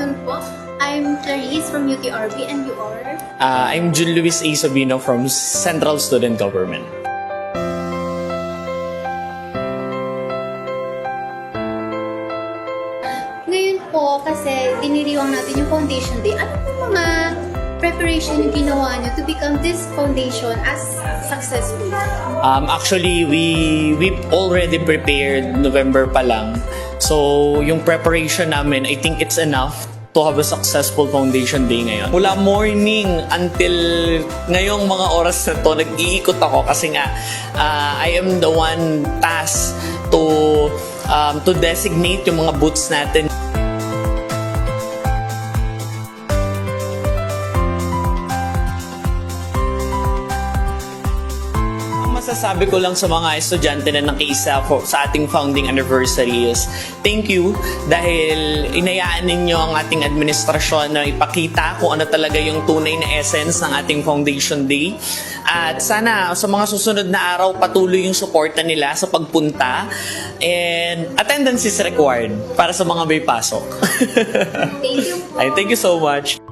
afternoon po. I'm Clarice from UTRB and you are? I'm Jun Luis A. Sabino from Central Student Government. Ngayon po, kasi diniriwang natin yung foundation day, ano po mga preparation yung ginawa nyo to become this foundation as successful? Actually, we already prepared November pa lang. So, yung preparation namin, I think it's enough to have a successful foundation day ngayon. Mula morning until ngayong mga oras na to, nag-iikot ako kasi nga I am the one tasked to designate yung mga booths natin. Masasabi ko lang sa mga estudyante na nakiisa sa ating founding anniversary is thank you dahil inayaan ninyo ang ating administrasyon na ipakita kung ano talaga yung tunay na essence ng ating foundation day. At sana sa mga susunod na araw patuloy yung suporta nila sa pagpunta and attendance is required para sa mga may pasok. Thank you po. Ay, thank you so much.